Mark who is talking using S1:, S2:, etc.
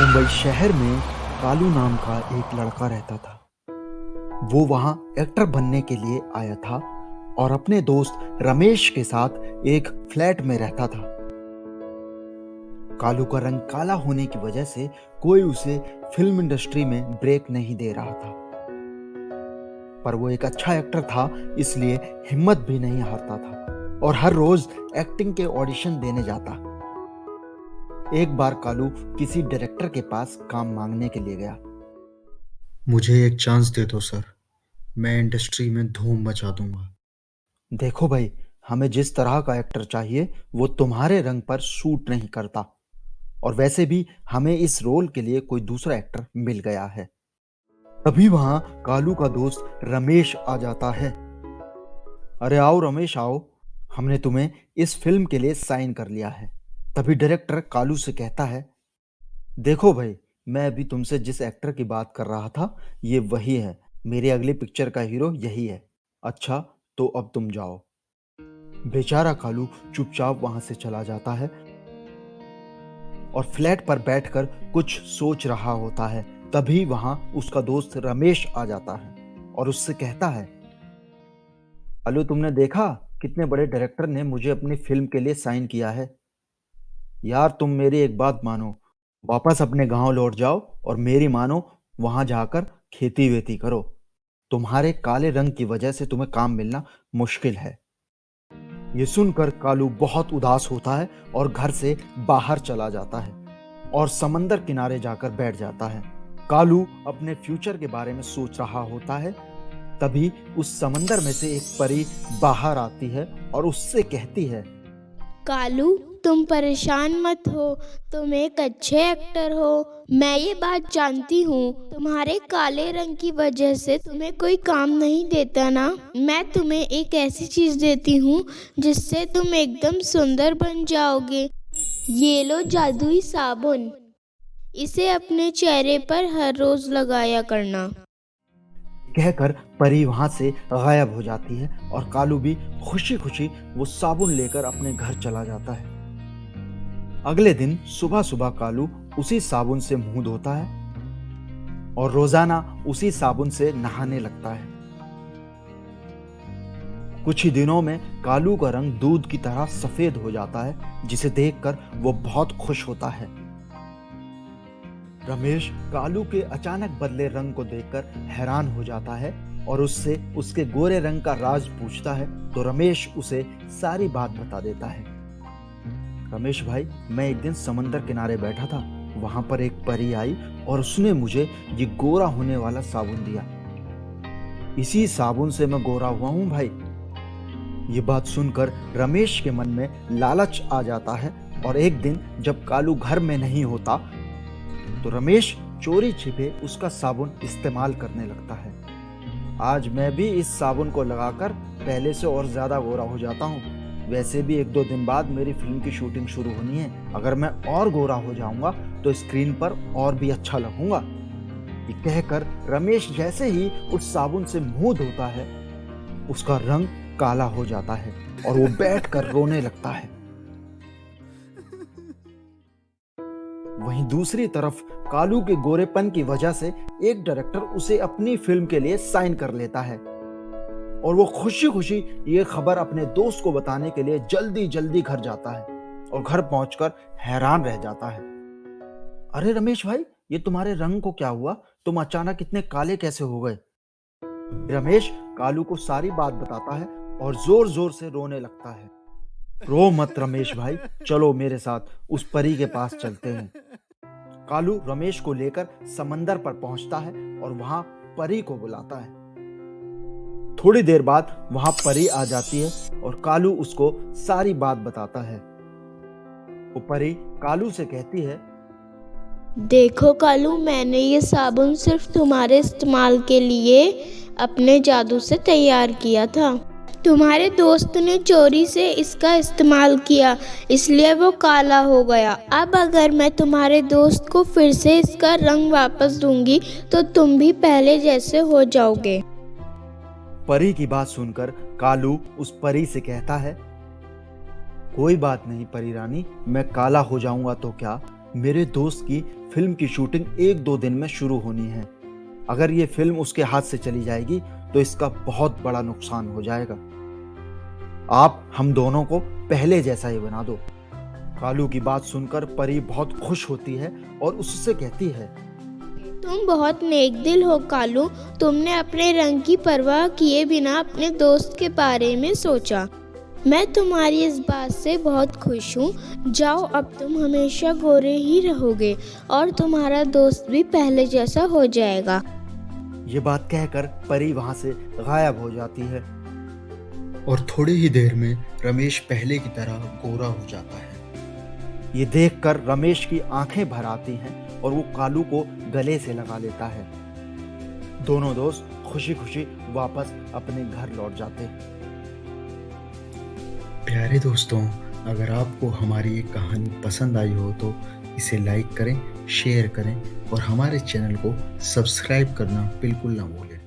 S1: मुंबई शहर में कालू नाम का एक लड़का रहता था। वो वहाँ एक्टर बनने के लिए आया था और अपने दोस्त रमेश के साथ एक फ्लैट में रहता था। कालू का रंग काला होने की वजह से कोई उसे फिल्म इंडस्ट्री में ब्रेक नहीं दे रहा था, पर वो एक अच्छा एक्टर था, इसलिए हिम्मत भी नहीं हारता था और हर रोज एक्टिंग के ऑडिशन देने जाता। एक बार कालू किसी डायरेक्टर के पास काम मांगने के लिए गया।
S2: मुझे एक चांस दे दो सर। मैं इंडस्ट्री में धूम मचा दूंगा।
S1: देखो भाई, हमें जिस तरह का एक्टर चाहिए वो तुम्हारे रंग पर सूट नहीं करता, और वैसे भी हमें इस रोल के लिए कोई दूसरा एक्टर मिल गया है। तभी वहां कालू का दोस्त रमेश आ जाता है। अरे आओ रमेश आओ, हमने तुम्हें इस फिल्म के लिए साइन कर लिया है। तभी डायरेक्टर कालू से कहता है, देखो भाई, मैं अभी तुमसे जिस एक्टर की बात कर रहा था ये वही है। मेरी अगली पिक्चर का हीरो यही है। अच्छा, तो अब तुम जाओ। बेचारा कालू चुपचाप वहां से चला जाता है और फ्लैट पर बैठकर कुछ सोच रहा होता है। तभी वहां उसका दोस्त रमेश आ जाता है और उससे कहता है, कालू तुमने देखा कितने बड़े डायरेक्टर ने मुझे अपनी फिल्म के लिए साइन किया है। यार तुम मेरी एक बात मानो, वापस अपने गांव लौट जाओ और मेरी मानो, वहां जाकर खेती वेती करो। तुम्हारे काले रंग की वजह से तुम्हें काम मिलना मुश्किल है। ये सुनकर कालू बहुत उदास होता है और घर से बाहर चला जाता है और समंदर किनारे जाकर बैठ जाता है। कालू अपने फ्यूचर के बारे में सोच रहा होता है। तभी उस समंदर में से एक परी बाहर आती है और उससे कहती है,
S3: कालू, तुम परेशान मत हो। तुम एक अच्छे एक्टर हो। मैं ये बात जानती हूँ, तुम्हारे काले रंग की वजह से तुम्हें कोई काम नहीं देता ना। मैं तुम्हें एक ऐसी चीज देती हूँ जिससे तुम एकदम सुंदर बन जाओगे। ये लो जादुई साबुन। इसे अपने चेहरे पर हर रोज लगाया करना।
S1: कहकर परी वहां से गायब हो जाती है और कालू भी खुशी खुशी वो साबुन लेकर अपने घर चला जाता है। अगले दिन सुबह सुबह कालू उसी साबुन से मुंह धोता है और रोजाना उसी साबुन से नहाने लगता है। कुछ ही दिनों में कालू का रंग दूध की तरह सफेद हो जाता है, जिसे देखकर वो बहुत खुश होता है। रमेश कालू के अचानक बदले रंग को देखकर हैरान हो जाता है और उससे उसके गोरे रंग का राज पूछता है, तो रमेश उसे सारी बात बता देता है। रमेश भाई, मैं एक दिन समंदर किनारे बैठा था, वहां पर एक परी आई और उसने मुझे ये गोरा होने वाला साबुन दिया। इसी साबुन से मैं गोरा हुआ हूं भाई। ये बात सुनकर रमेश के मन में लालच आ जाता है और एक दिन जब कालू घर में नहीं होता तो रमेश चोरी छिपे उसका साबुन इस्तेमाल करने लगता है। आज मैं भी इस साबुन को लगाकर पहले से और ज्यादा गोरा हो जाता हूँ। वैसे भी एक दो दिन बाद मेरी फिल्म की शूटिंग शुरू होनी है। अगर मैं और गोरा हो जाऊंगा तो स्क्रीन पर और भी अच्छा लगूंगा। ये कहकर रमेश जैसे ही उस साबुन से मुंह धोता है, उसका रंग काला हो जाता है और वो बैठकर रोने लगता है। वहीं दूसरी तरफ कालू के गोरेपन की वजह से एक डायरेक्टर उसे अपनी फिल्म के लिए साइन कर लेता है और वो खुशी खुशी ये खबर अपने दोस्त को बताने के लिए जल्दी जल्दी घर जाता है और घर पहुंचकर हैरान रह जाता है। अरे रमेश भाई, ये तुम्हारे रंग को क्या हुआ? तुम अचानक इतने काले कैसे हो गए? रमेश कालू को सारी बात बताता है और जोर जोर से रोने लगता है। रो मत रमेश भाई, चलो मेरे साथ उस परी के पास चलते हैं। कालू रमेश को लेकर समंदर पर पहुंचता है और वहां परी को बुलाता है। थोड़ी देर बाद वहां परी आ जाती है और कालू उसको सारी बात बताता है। वो परी कालू से कहती है,
S3: देखो कालू, मैंने ये साबुन सिर्फ तुम्हारे इस्तेमाल के लिए अपने जादू से तैयार किया था। तुम्हारे दोस्त ने चोरी से इसका इस्तेमाल किया, इसलिए वो काला हो गया। अब अगर मैं तुम्हारे दोस्त को फिर से इसका रंग वापस दूंगी तो तुम भी पहले जैसे हो जाओगे।
S1: परी की बात सुनकर कालू उस परी से कहता है, कोई बात नहीं परी रानी, मैं काला हो जाऊंगा तो क्या, मेरे दोस्त की फिल्म की शूटिंग 1-2 दिन में शुरू होनी है। अगर ये फिल्म उसके हाथ से चली जाएगी तो इसका बहुत बड़ा नुकसान हो जाएगा। आप हम दोनों को पहले जैसा ही बना दो। कालू की बात सुनकर परी बहुत खुश होती है और उससे कहती है,
S3: तुम बहुत नेक दिल हो कालू। तुमने अपने रंग की परवाह किए बिना अपने दोस्त के बारे में सोचा। मैं तुम्हारी इस बात से बहुत खुश हूँ। जाओ, अब तुम हमेशा गोरे ही रहोगे और तुम्हारा दोस्त भी पहले जैसा हो जाएगा।
S1: ये बात कहकर परी वहां से गायब हो जाती है।
S2: और थोड़ी ही देर में रमेश पहले की तरह गोरा हो जाता है।
S1: ये देखकर रमेश की आंखें भर आती हैं और वो कालू को गले से लगा लेता है। दोनों दोस्त खुशी खुशी वापस अपने घर लौट जाते हैं।
S2: प्यारे दोस्तों, अगर आपको हमारी ये कहानी पसंद आई हो तो इसे लाइक करें, शेयर करें और हमारे चैनल को सब्सक्राइब करना बिल्कुल ना भूलें।